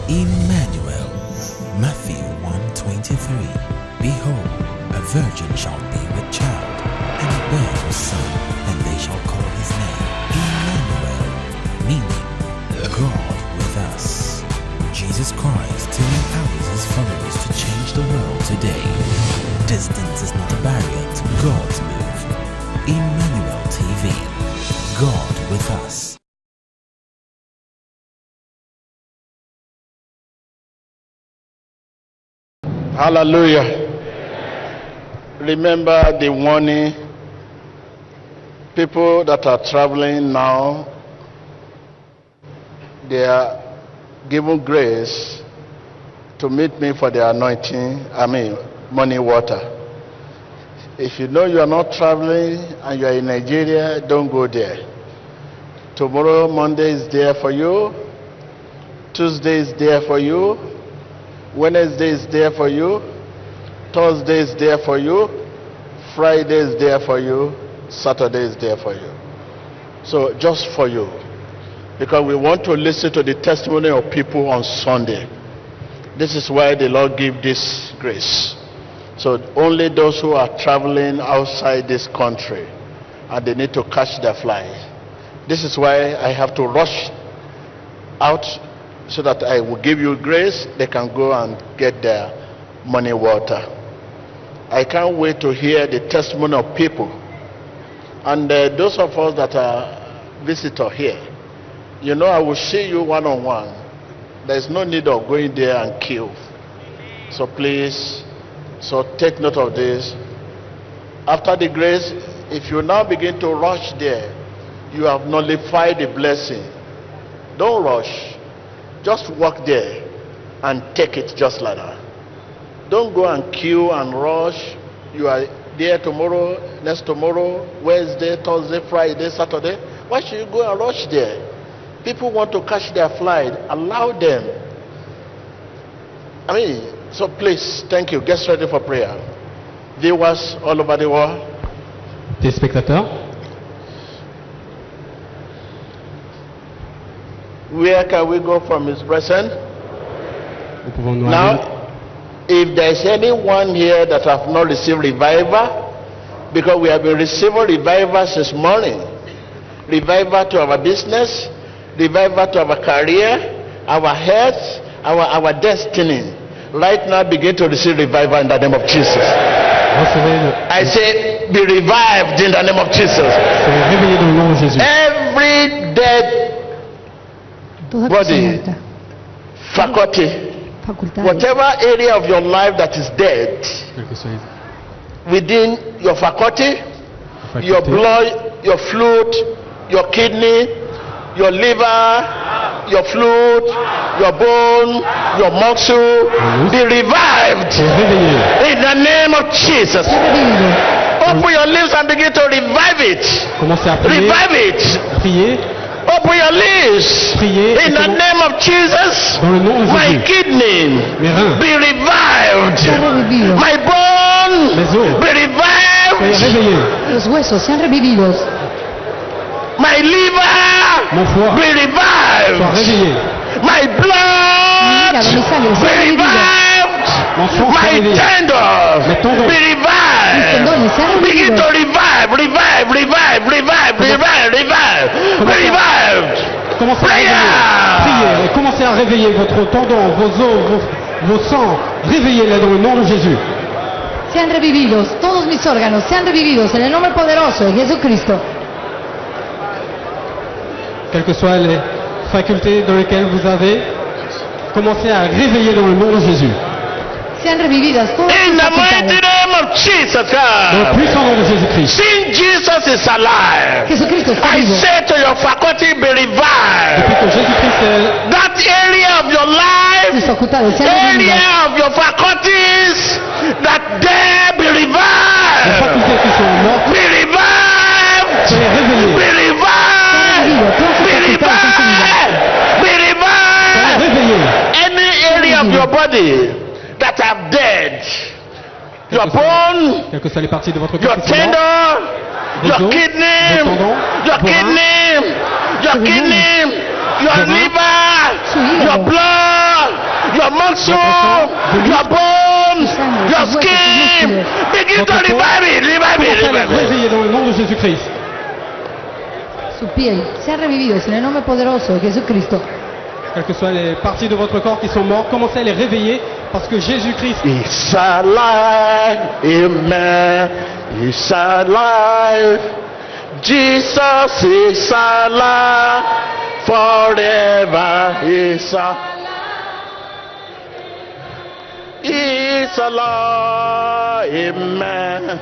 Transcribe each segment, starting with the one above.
Emmanuel. Matthew 1:23. Behold, a virgin shall be with child, and bear a son, and they shall call his name Emmanuel, meaning God with us. Jesus Christ still empowers his followers to change the world today. Distance is not a barrier to God's move. Emmanuel TV. God with us. Hallelujah. Remember the warning. People that are traveling now, they are given grace to meet me for the anointing, money water. If you know you are not traveling and you are in Nigeria, don't go there. Tomorrow, Monday is there for you. Tuesday is there for you. Wednesday is there for you. Thursday is there for you. Friday is there for you. Saturday is there for you. So just for you. Because we want to listen to the testimony of people on Sunday. This is why the Lord gave this grace. So only those who are traveling outside this country and they need to catch their flight. This is why I have to rush out so that I will give you grace. They can go and get their money water. I can't wait to hear the testimony of people. And those of us that are visitors here, you know, I will see you one-on-one. There's no need of going there and kill. So please, take note of this. After the grace, if you now begin to rush there, you have nullified the blessing. Don't rush. Just walk there and take it just like that. Don't go and queue and rush. You are there tomorrow, next tomorrow, Wednesday, Thursday, Friday, Saturday. Why should you go and rush there? People want to catch their flight. Allow them. So please, thank you. Get ready for prayer. Viewers all over the world. Des spectateurs. Where can we go from his presence? Où pouvons-nous aller? Now, if there is anyone here that have not received revival, because we have been receiving revival since morning, revival to our business, revival to our career, our health, our destiny. Right now, begin to receive revival in the name of Jesus. I say, be revived in the name of Jesus. Every dead body, faculty, whatever area of your life that is dead, within your faculty, your blood, your fluid, your kidney, your liver, your fluid, your bone, your muscle, be revived in the name of Jesus. Open your lips and begin to revive it. Revive it. Open your lips in the name of Jesus. My kidney be revived. My bone be revived. Los huesos sean revividos. My liver be revived. My blood be revived. My tendons be revived. Begin to revive. Commencez à réveiller votre tendon, vos os, vos sangs. Réveillez-les dans le nom de Jésus. Sean revividos, todos mis órganos sean revividos en el nombre poderoso de Jesucristo. Quelles que soient les facultés dans lesquelles vous avez, commencez à réveiller dans le nom de Jésus. Sean revividas todas in sus the mighty facultades. name of Jesus Dans le God. puissant nom de Jésus-Christ. Since Jesus is alive, Jesucristo está I vivo. say to your faculty, be revived. Depuis que Jésus-Christ est That area of your Sus life, facultades sean revividas. area of your faculties, that there be les revived. facultés qui sont mortes, Be revived. soyez réveillés. Be revived. Be revived. Be Soyez revived. réveillés. Any area of your body that are dead, your bone, Quelles que soient les parties de votre your corps qui sont mortes, tendon, vos your os, kidney, vos tendons, your vos reins, kidney, your vos kidney, your vos reins, liver, su hígado, your blood, your muscle, your bones, your skin. Begin to revive it, revive it, Commencez à les revive it. réveiller dans le nom de Jésus-Christ. Su piel sean revividos en el nombre poderoso de Jesucristo. Quelles que soient les parties de votre corps qui sont mortes, commencez à les réveiller parce que Jésus-Christ It's alive, amen. It's alive. Jesus is alive forever. He's alive, amen.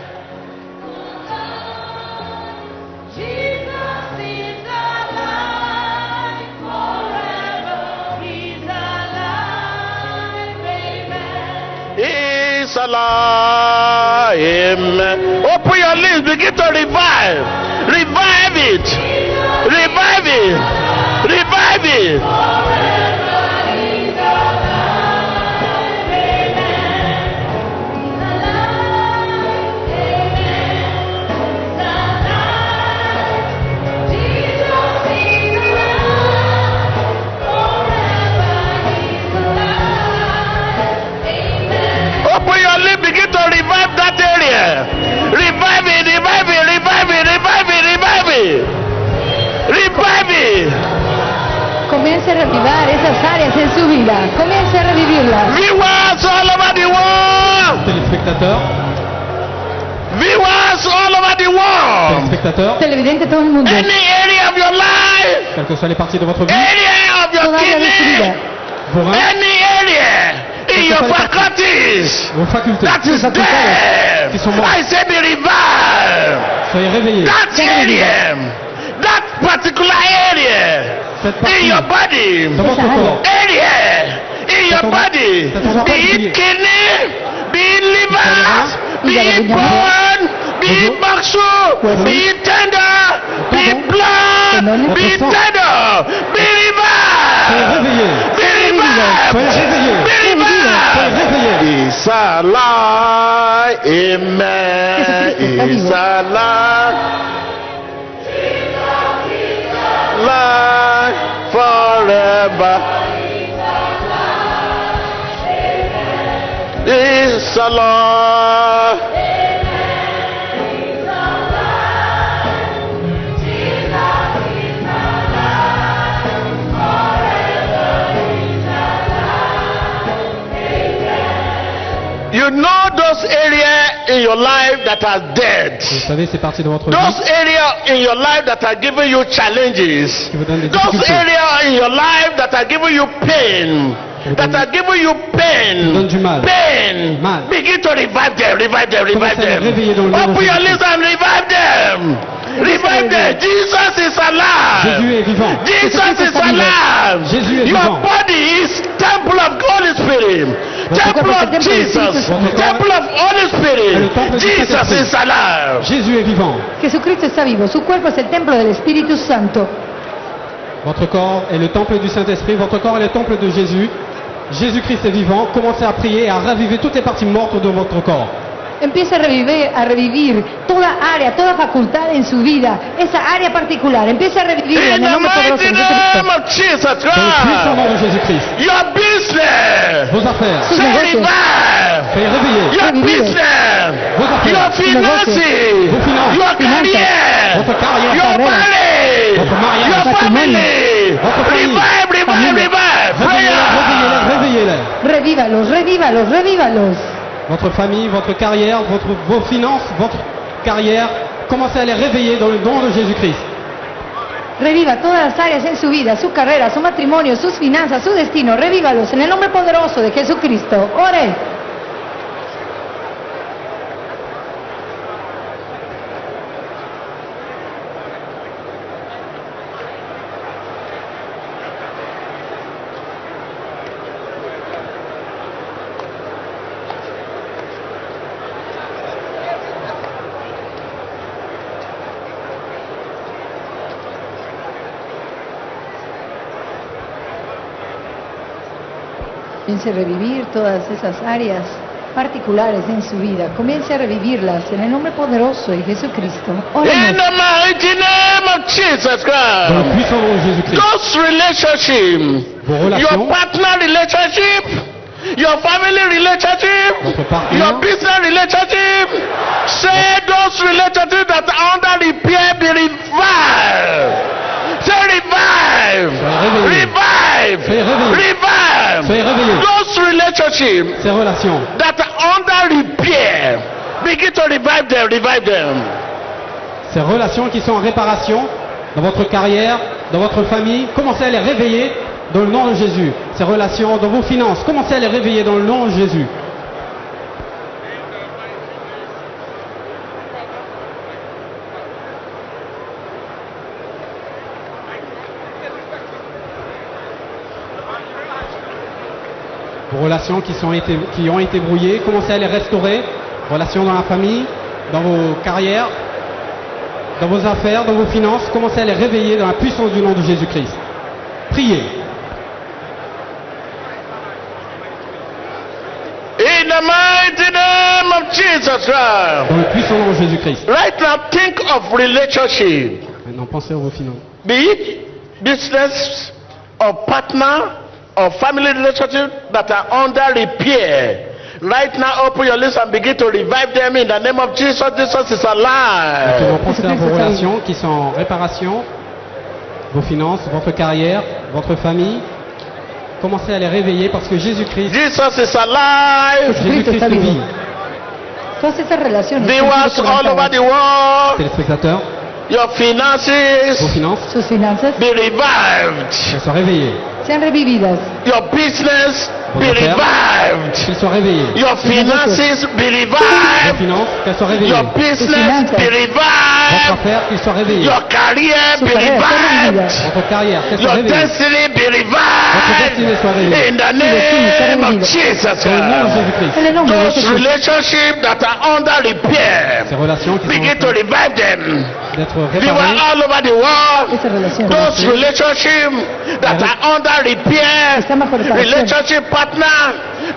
He's alive, amen. Open your lips, begin to revive. Revive it. Revive it. Revive it. Open your lips, begin to revive that area. Revive it, revive it, revive it, revive it, revive it. Revive it. Comience a revivar esas áreas en su vida. Comience a revivirlas. Viewers all over the world. téléspectateurs, Viewers all over the world. téléspectateurs, Televidente todo el mundo. Any area of your life. quelles que soient les parties de votre vie, Area of your Toda área de su vida. kidney. vos reins, Any area in your faculties vos facultés, that is qui dead. sont mortes. I say be revived. Soyez réveillés. That area, that particular area Cette in partie your body, dans votre corps, area in your body, be it kidney, be it liver, be it bone, be it muscle, be it tender, be it blood, be it tender, be soyez revived, réveillés. be revived, Soyez réveillés. be Soyez revived. réveillés. It's alive, amen. It's alive, alive forever. It's alive. You know those areas in your life that are dead. Vous savez, c'est parti de votre vie Those areas in your life that are giving you challenges. qui vous donnent des Those difficultés, areas in your life that are giving you pain. That are giving you pain. Donne du mal. Pain. Mal. Begin to revive them, revive them, revive Commencez à les them. réveiller dans le nom de Open your Jésus. lips and revive them. Revive them. Jesus is alive. Jésus est vivant. Jesus is alive. Jésus est Your vivant. body is temple of Holy Spirit. Temple corps est of le temple du Jesus. Espíritu Santo. Temple of Holy Et le Spirit. temple du Jesus Saint-Esprit. is alive. Jésus est vivant. Jesucristo está vivo. Su cuerpo es el templo del Espíritu Santo. Votre corps est le temple du Saint-Esprit. Votre corps est le temple de Jésus. Jésus-Christ est vivant. Commencez à prier et à raviver toutes les parties mortes de votre corps. Empieza a revivir toda área, toda facultad en su vida, esa área particular. Empieza a revivirla In en el the nombre poderoso mighty de name Jesucristo. of Jesus Dans le puissant nom Christ. de Jésus-Christ. Your business. Vos affaires, Sus Say negocios. revive. soyez réveillés. Your Revivido. business. Vos Your affaires, finances. Vos finances. Your career. Votre carrière, Your carrière. marriage. Votre mariage. Your Matrimonio. family. Votre famille. Revive, revive, Familia. revive. Réveillez-les, Fire. réveillez-les, réveillez-les. Revívalos, revívalos, revívalos. Votre famille, votre carrière, vos finances, votre carrière, commencez à les réveiller dans le nom de Jésus-Christ. Reviva todas las áreas en su vida, su carrera, su matrimonio, sus finanzas, su destino. Revívalos en el nombre poderoso de Jesucristo. Ore. Comience a revivir todas esas áreas particulares en su vida. Comience a revivirlas en el nombre poderoso de Jesucristo. In Oremos. the mighty name of Jesus Dans le Christ. puissant nom de Jésus-Christ. Those relationships, Vos your relations, partner relationship, your family relationship, votre partenaire, your business relationship. Say those relationships that are under repair be revived. Say revive, revive, revive. Soyez réveillés. Those relationships Ces relations that are under repair, begin to revive them, revive them. Ces relations qui sont en réparation dans votre carrière, dans votre famille, commencez à les réveiller dans le nom de Jésus. Ces relations dans vos finances, commencez à les réveiller dans le nom de Jésus. Vos relations qui ont été brouillées, commencez à les restaurer. Relations dans la famille, dans vos carrières, dans vos affaires, dans vos finances, commencez à les réveiller dans la puissance du nom de Jésus-Christ. Priez. In the mighty name of Jesus Christ. Dans le puissant nom de Jésus-Christ. Right now, think of relationship. Maintenant, pensez à vos finances. Be it business or partner or family relationship that are under repair. Right now, open your lips and begin to revive them in the name of Jesus. Jesus is Maintenant, alive. pensez à vos relations qui sont en réparation, vos finances, votre carrière, votre famille. Commencez à les réveiller parce que Jésus-Christ Jesus is alive. Jésus-Christ vit. Todas esas relaciones, Viewers all over the world, Téléspectateurs, your vos finances finances, sus finanzas be revived. qu'elles soient réveillées. sean revividas, Your business be Vos affaires, revived. qu'elles soient réveillées. Your finances be Vos revived. finances, qu'elles soient réveillées. Your business be Votre revived. affaire, qu'elle soit réveillée. Your career su be carrera sea revived. revivida, Votre carrière, qu'elle soit Your réveillée. destiny be Votre destinée soit revived. réveillée. In the destiny sea name of revivida. Jesus Dans le nom de Christ. Jésus-Christ. en el nombre de Those Jesús. relationships that are under repair, Ces relations qui begin to sont en train revive them. d'être They were réparées. all over the world. Esas relaciones Those relationships that are under repair, están bajo reparación. relationship partner,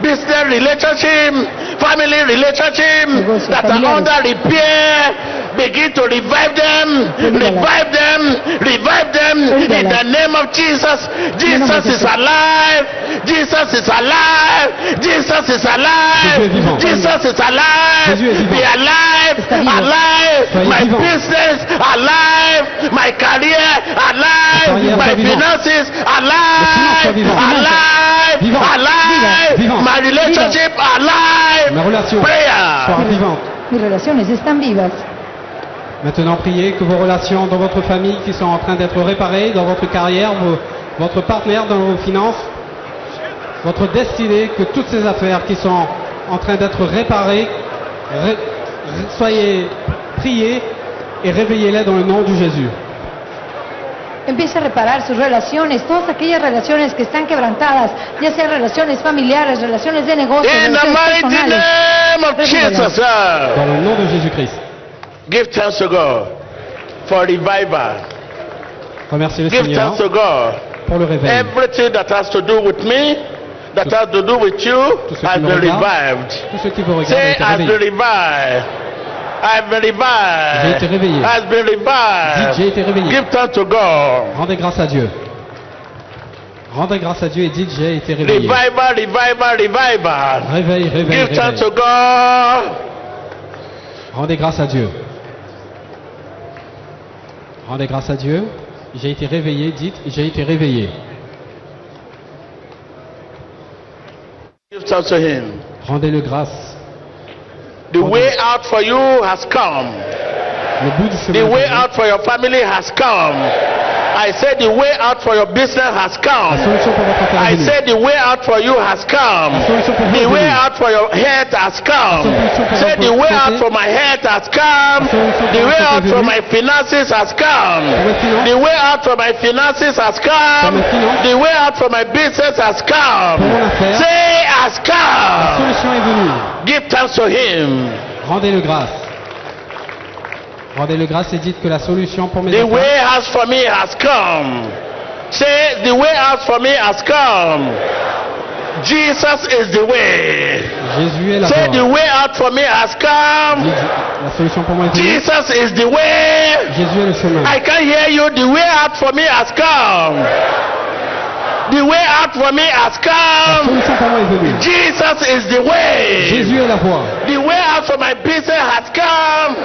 business relationship, family relationship Negocios that are familiares. under repair, begin to revive them, revive them, revive them in the name of Jesus. Jesus is alive. Jesus is alive. Jesus is alive. Jesus is alive. Be alive, alive. My business alive. My career alive. My finances alive. Alive. Alive. My relationship alive. Ma relation Prayer. soit vivante. Mis relaciones están vivas. Maintenant, priez que vos relations dans votre famille qui sont en train d'être réparées, dans votre carrière, votre partenaire, dans vos finances, votre destinée, que toutes ces affaires qui sont en train d'être réparées, soyez priés et réveillez-les dans le nom de Jésus. Empieza a reparar sus relaciones, todas aquellas relaciones que están quebrantadas, ya sean relaciones familiares, relaciones de negocios, In the relaciones mighty personales. name of Jesus. Dans le nom de Jésus-Christ. Give thanks to God for revival. Remerciez le Give Seigneur thanks to God. pour le réveil. Everything that has to do with me, that has to do with you, Tout ce qui has me been regarde, revived. Tous ceux qui vous regardent ont Say, été has been réveillés. revived. I've been J'ai revived. été réveillé. Has been Dites, j'ai revived. été réveillé. Give thanks to God. Rendez grâce à Dieu. Rendez grâce à Dieu et dites, j'ai été réveillé. Revival, revival, revival. Réveil, réveil, Give thanks réveil. to God. Rendez grâce à Dieu. Rendez grâce à Dieu. J'ai été réveillé. Dites, j'ai été réveillé. Give thanks to Him. Rendez-le grâce. The way out for you has come. Le bout du The chemin. way est arrivé. out for your family has come. I said the way out for your business has La come. solution pour votre affaire I est venue. said the way out for you has come. La solution pour vous The est way venue. out for your health has come. La solution pour Say votre the way santé. out for my health has come. La solution pour The way votre out santé for est my finances has come. Pour mes finances. The way out for my finances has come. Pour mes finances. The way out for my business has come. Pour mon affaire. Say has La come. solution est venue. Give thanks to Him. Rendez-le grâce. Rendez-le grâce et dites que la solution pour mes The affaires. way out for me has come. Say, the way out for me has come. Jesus is the way. Jésus est la Say, the voie. way out for me has come. Dites, la solution pour moi est venue. Jesus is the way. Jésus est le chemin. I can hear you. The way out for me has come. The way out for me has La come. solution pour moi est venue. Jesus is the way. Jésus est la voie. The way out for my business has come.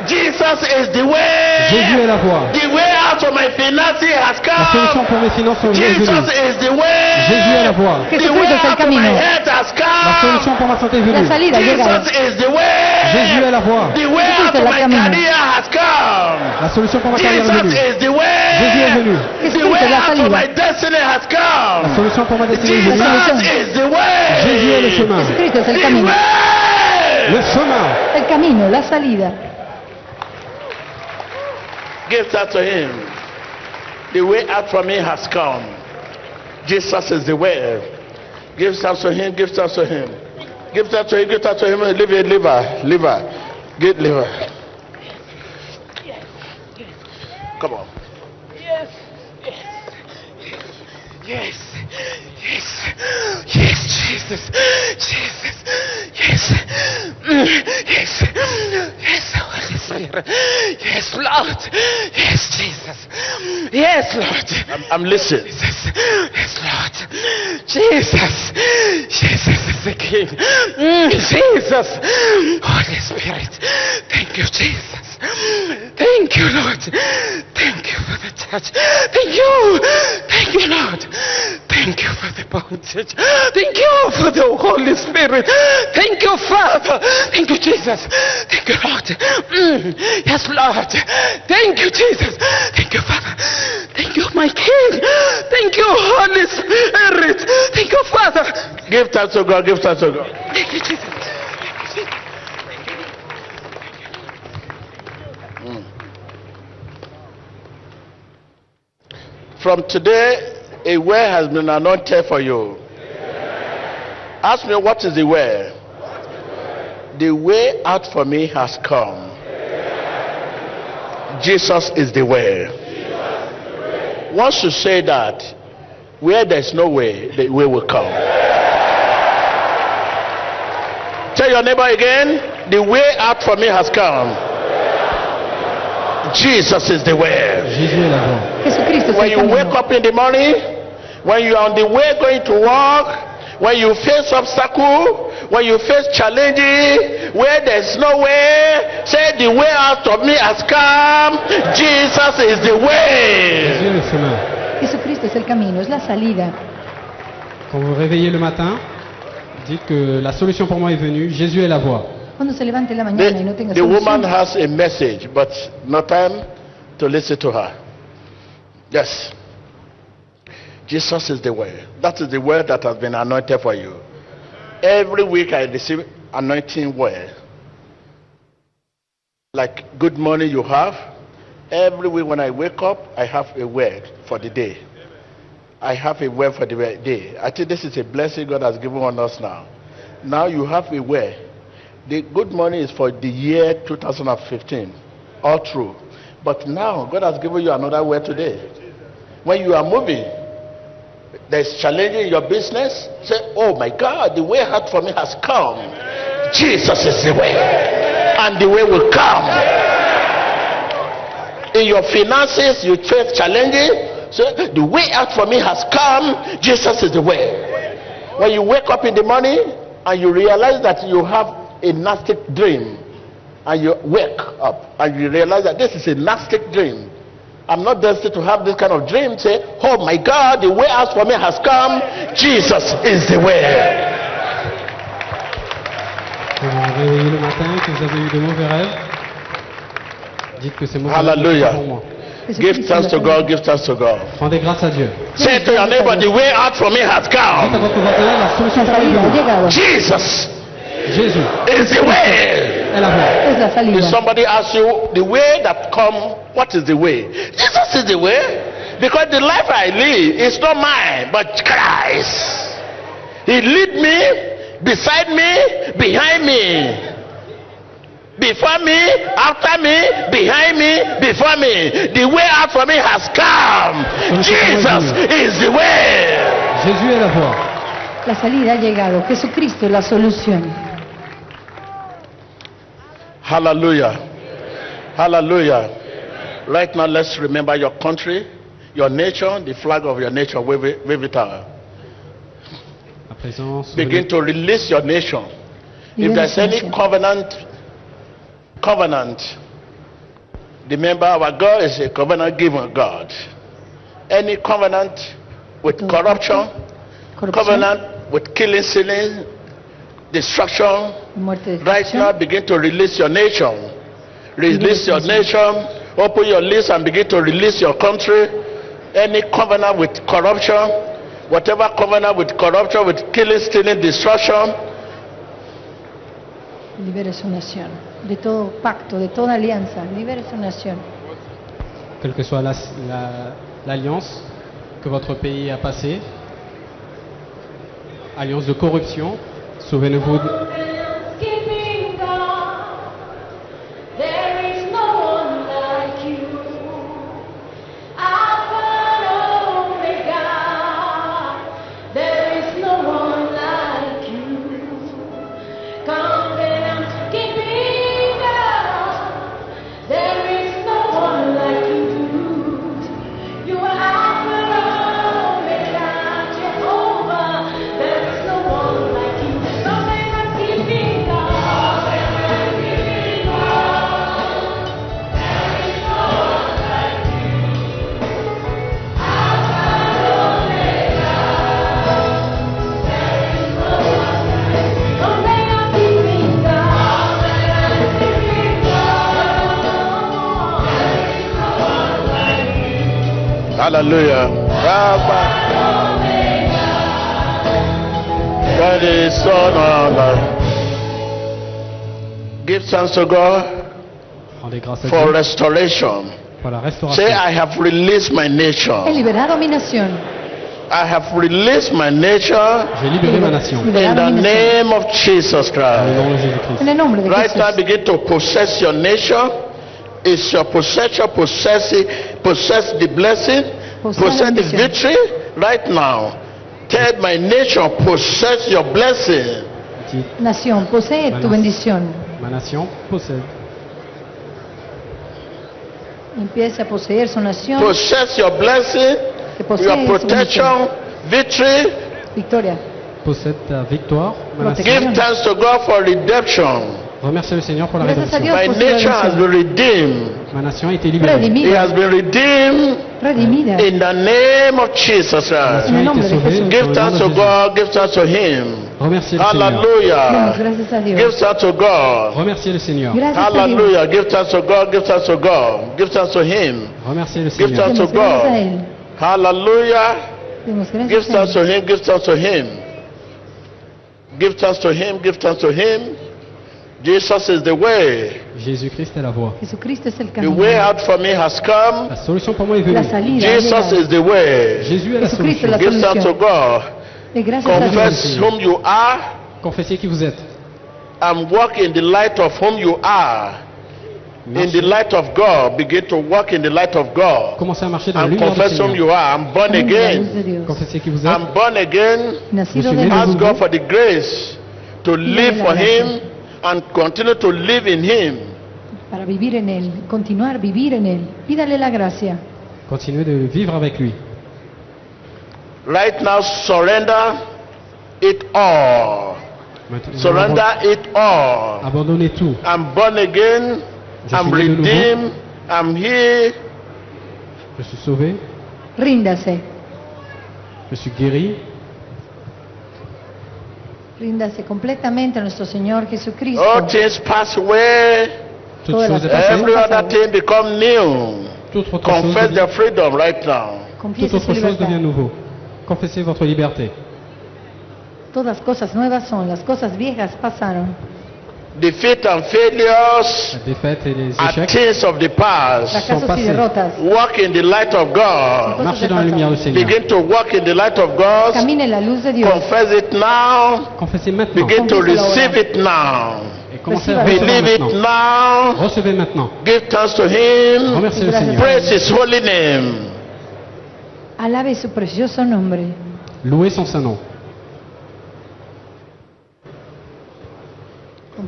Jesus is the way. Jésus est la voie. The way out for my finances has La solution come. pour mes finances est Jesus venue. is the way. Jésus est la voie. The way Jesucristo es el out for my camino. health has La come. solution pour ma santé est La venue. salida ha llegado. Jesus is the way. Jésus est la voie. The way out Jesucristo for es my el camino. career has come. La solution pour ma carrière est Jesus venue. is the way. Jésus est venu. The Jesucristo way es la out for salida. my destiny has La come. solution pour ma destinée est Jesus venue. solution. is the way. Jésus est le chemin. Jesucristo es el The camino. Le way. chemin. El camino, la salida. Give that to him. The way out for me has come. Jesus is the way. Give that to him. Give that to him. Give that to him. Give that to him. Leave it, liver. Get liver. Come on. Yes. Yes. Yes. Yes, Jesus. Jesus. Yes. Yes. Yes, Holy Spirit. Yes, Lord. Yes, Jesus. Yes, Lord. I'm listening. Jesus. Yes, Lord. Jesus. Jesus is the King. Jesus. Holy Spirit. Thank you, Jesus. Thank you, Lord. Thank you for the touch. Thank you. Thank you, Lord. Thank you for the bondage. Thank you for the Holy Spirit. Thank you, Father. Thank you, Jesus. Thank you, Lord. Yes, Lord. Thank you, Jesus. Thank you, Father. Thank you, my King. Thank you, Holy Spirit. Thank you, Father. Give thanks to God. Give thanks to God. Thank you, Jesus. From today, a way has been anointed for you. Ask me, what is the way? The way out for me has come. Jesus is the way. Once you say that, where there's no way, the way will come. Tell your neighbor again, the way out for me has come. Jesus is the way. Jésus est la voie. Jesucristo es When el you wake camino. up in the morning, when you are on the way going to work, when you face obstacle, when you face challenges, where there's no way, say the way out of me has come. Jesus is the way. Jésus est le chemin. Jesucristo es el camino, es la salida. Quand vous vous réveillez le matin, dites que la solution pour moi est venue. Jésus est la voie. Cuando se levante en la mañana y no tenga The woman solución. has a message, but no time to listen to her. Yes. Jesus is the way. That is the word that has been anointed for you. Every week I receive anointing word. Like good morning you have. Every week when I wake up, I have a word for the day. I have a word for the day. I think this is a blessing God has given on us now. Now you have a word. The good morning is for the year 2015, all through. But now God has given you another word today. When you are moving, there's challenge in your business. Say, oh my God, the way out for me has come. Jesus is the way, and the way will come. In your finances, you face challenges. Say, the way out for me has come. Jesus is the way. When you wake up in the morning and you realize that you have a nasty dream, and you wake up and you realize that this is a nasty dream. I'm not destined to have this kind of dream. Say, oh my God, the way out for me has come. Jesus is the way. Quand vous vous réveillez le matin et que vous avez eu de mauvais rêves, dites que c'est mauvais Hallelujah. pour moi. Give thanks to God, give thanks to God. Rendez grâce à Dieu. Say to your neighbor, the way out for me has Dites à come. votre voisin, la solution La pour moi est salida ha venue. llegado. Jesus Jésus is the way. est la voie. Es la If salida. somebody asks you the way that come, what is the way? Jesus is the way. Because the life I live is not mine, but Christ. He lead me, beside me, behind me. Before me, after me, behind me, before me. The way out for me has come. Jesus is the way. Jésus est la voie. La salida ha llegado. Jesucristo es la solución. Hallelujah. Hallelujah. Right now, let's remember your country. your nation, the flag of your nation, wave it out. À présent, Begin to release your nation. If Libere there's su any nación. covenant, remember our God is a covenant given God. Any covenant with corruption, covenant with killing, stealing, destruction, muerte, right now destrucción. begin to release your nation. Release your nation. Open your lips and begin to release your country. Any covenant with corruption, whatever covenant with corruption, with killing, stealing, destruction, Libere su nación. De todo pacto, de toda alianza. Libere su nación. quelle que soit l'alliance que votre pays a passée, alliance de corruption, souvenez-vous Keeping God, there is no one like you. Alpha and Omega, there is no one like you. Covenant keeping God, there is no one like you. You are Alpha and Omega, Jehovah, there is no one like you. Covenant keeping God, covenant keeping God, there is no one like you. Alpha and Omega, there is no one like you. Covenant keeping God, covenant keeping God, there is no one like you. hallelujah. God is so honor. Give thanks to God rendez grâce à for Dieu restoration. pour la Say, restauration. I have released my He nation. liberado mi nación. I have released my nation J'ai libéré ma nation in the name of Jesus dans le nom Christ. de Jésus-Christ. En el nombre de Right now, Jesús. begin to possess your nation. It's your possession. Possess the blessing. Possess the victory. Right now, tell my nation, possess your blessing. Dites, Nación, posee tu bendición. ma nation possède. Empiece a poseer su nación. Possess your blessing, Que posee your su protection, victory. Victoria. Possède ta victoire, ma nation. Give thanks to God for redemption. Remercie le Seigneur pour la Gracias a rédemption. Dios My por su nation has been redención. redeemed. Ma nation a été libérée. It has Redimida. been redeemed Redimida. in the name of Jesus Ma Christ. nation a En el été nombre de sauvée. Jesús. dans Give le nom thanks de to Jésus. God. Give thanks to Him. Remerciez le Seigneur. Demos Hallelujah. gracias a Give Dios. thanks to God. Remerciez le Seigneur. Gracias a Dios. Hallelujah. Give thanks to God. Give thanks to God. Give thanks to Him. Remerciez le Give Seigneur. thanks to Demos gracias a God. Él. Hallelujah. Demos Give gracias a thanks to Él. Him. Give thanks to Him. Give thanks to Him. Give thanks to Him. Jesus is the way. Jésus-Christ est la voie. Jesucristo es el The camino. way out for me has come. La solution pour moi est venue. La salida. ha Jesus llegado. is the way. Jésus est la Jesucristo solution. es la Give thanks to solución. God. Y gracias a Dios. Confess whom you are Confessez qui vous êtes. and walk in the light of whom you are. In the light of God, begin to walk in the light of God. Commencez à marcher dans la And lumière du confess whom Seigneur. you are. I'm born Camino de la luz again. de Dios. Confessez qui vous êtes. I'm born again. Nacido Je de suis né nuevo. Ask God for the grace to live for Him and continue to live in Him. Para vivir en Él. Continuar vivir en Él. Pídale la gracia. Continuez de vivre avec lui. Right now, surrender it all. Maintenant, Surrender it all. abandonnez tout. I'm born again. Je I'm suis né de nouveau. redeemed. I'm here. Je suis sauvé. Ríndase. Je suis guéri. Ríndase completamente a nuestro Señor Jesucristo. All things pass away. Toute Todas chose las est passée. Every other thing become new. Toute autre Confess chose, their freedom right now. Confiese toute su autre chose libertad. devient nouveau. Confessez votre liberté. Todas cosas nuevas son, las cosas viejas pasaron. Defeat and failures La défaite et les are échecs. things of the past. Fracasos y passés. derrotas. Walk in the light of God. Marchez dans la lumière du Seigneur. Begin to walk in the light of God. Camine en la luz de Dios. Confess it now. Confessez maintenant. Begin to Confíselo ahora. receive it now. Et commencez à Recevez. recevoir Believe it maintenant. now. Recevez maintenant. Give thanks to Him. Remerciez le Gracias. Seigneur. Praise His holy name. Alabe su precioso nombre. Louez son saint nom.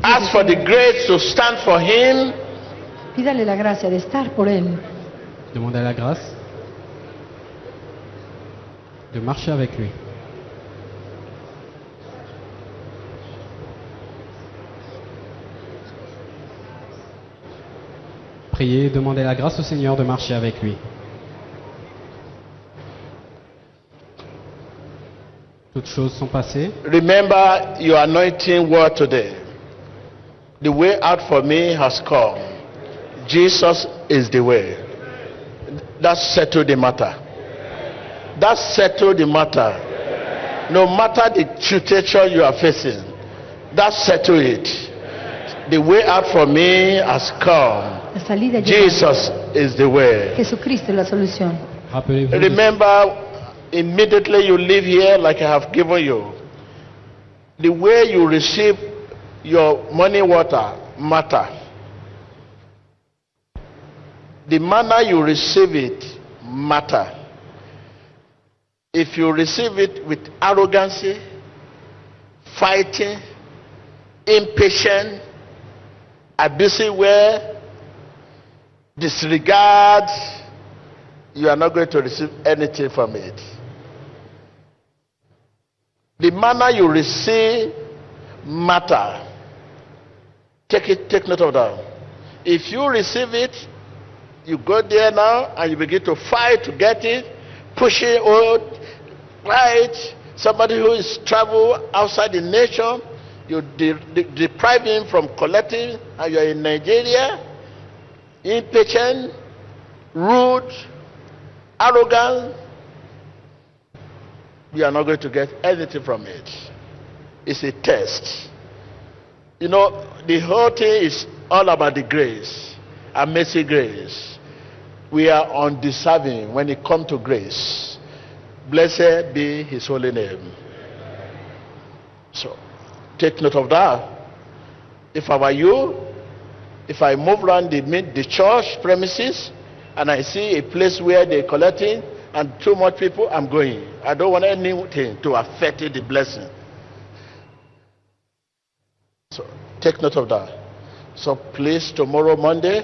Ask for the grace to stand for Him. Pídale la gracia de estar por Él. Demandez la grâce. de marcher avec lui. Priez et demandez la grâce au Seigneur de marcher avec lui. Toutes choses sont passées. Remember your anointing word today. The way out for me has come. Jesus is the way. That settled the matter. That settled the matter. No matter the situation you are facing, that settled it. The way out for me has come. La salida llega. Jesus is the way. Jesucristo es la solución. Rappelez-vous de Remember, immediately you leave here like I have given you. The way you receive your money water matter. The manner you receive it matter. If you receive it with arrogancy, fighting, impatient, abusive way, disregard, you are not going to receive anything from it. The manner you receive matter. Take note of that. If you receive it, you go there now and you begin to fight to get it, push it out, right? Somebody who is travel outside the nation, you deprive him from collecting, and you are in Nigeria, impatient, rude, arrogant, you are not going to get anything from it. It's a test. You know, the whole thing is all about the grace, amazing grace. We are undeserving when it comes to grace. Blessed be his holy name. So, take note of that. If I were you, if I move around the church premises and I see a place where they're collecting and too much people, I'm going. I don't want anything to affect the blessing. So take note of that. So please, tomorrow, Monday,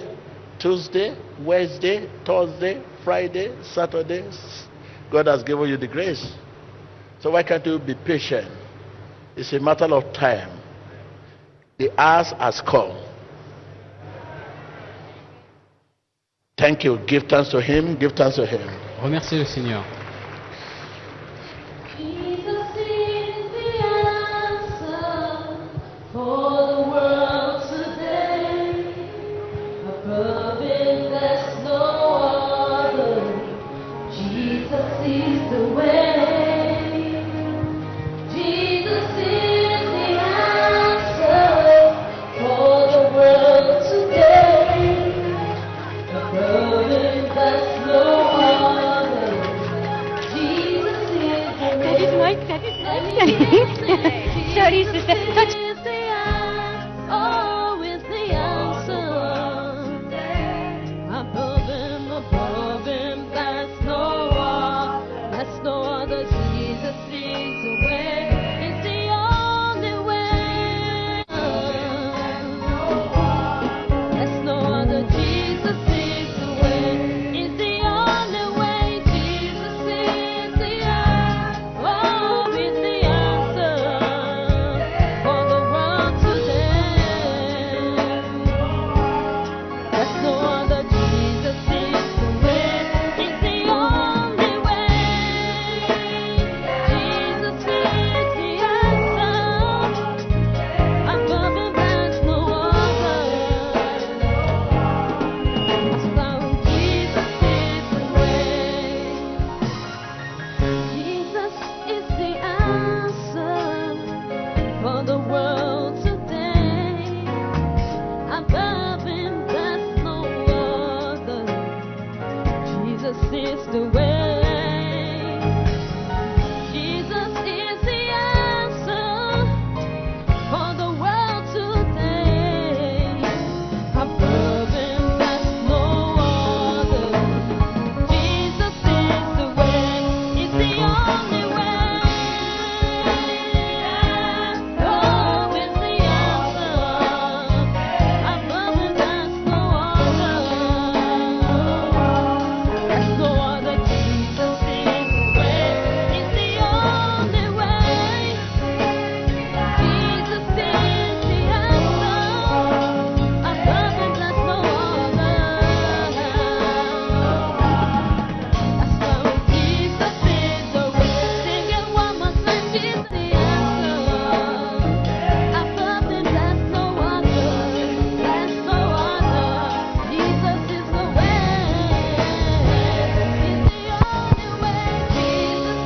Tuesday, Wednesday, Thursday, Friday, Saturday, God has given you the grace. So why can't you be patient? It's a matter of time. The hour has come. Thank you. Give thanks to him. Give thanks to him. remercier le Seigneur. Jesus is the answer for the world today. Above it, there's no other. Jesus is the way. Jesus is the answer for the world today. Above it, there's no other. Jesus is the way. Sorry, sister. Touch. Oh, is the answer. Above him, that's no other. Jesus is the way. It's the only way. That's no other. Jesus is the way. It's the only way. Jesus is the answer. Oh, it's the answer for the world.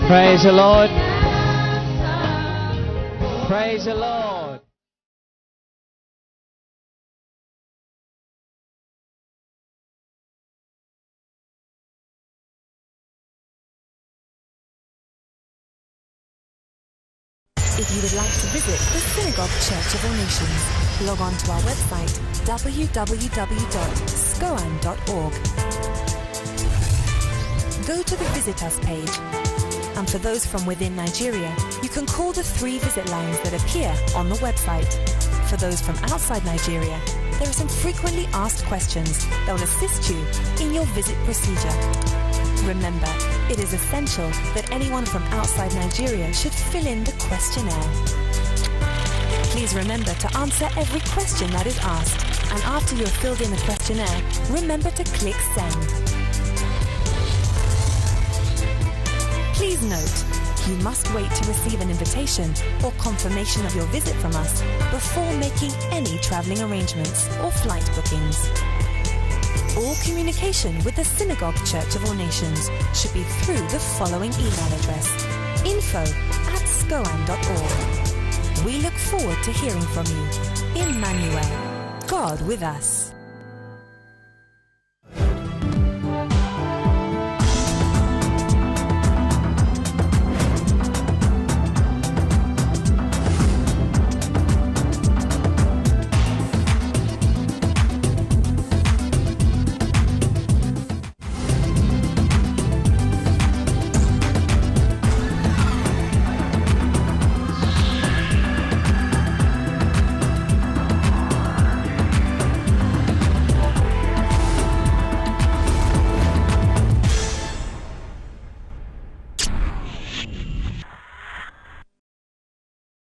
Praise the Lord. Praise the Lord. If you would like to visit the Synagogue Church of All Nations, log on to our website www.scoan.org. Go to the Visit Us page, and for those from within Nigeria, you can call the 3 visit lines that appear on the website. For those from outside Nigeria, there are some frequently asked questions that will assist you in your visit procedure. Remember, it is essential that anyone from outside Nigeria should fill in the questionnaire. Please remember to answer every question that is asked, and after you have filled in the questionnaire, remember to click Send. Please note, you must wait to receive an invitation or confirmation of your visit from us before making any traveling arrangements or flight bookings. All communication with the Synagogue Church of All Nations should be through the following email address: info@scoan.org. We look forward to hearing from you. Emmanuel, God with us.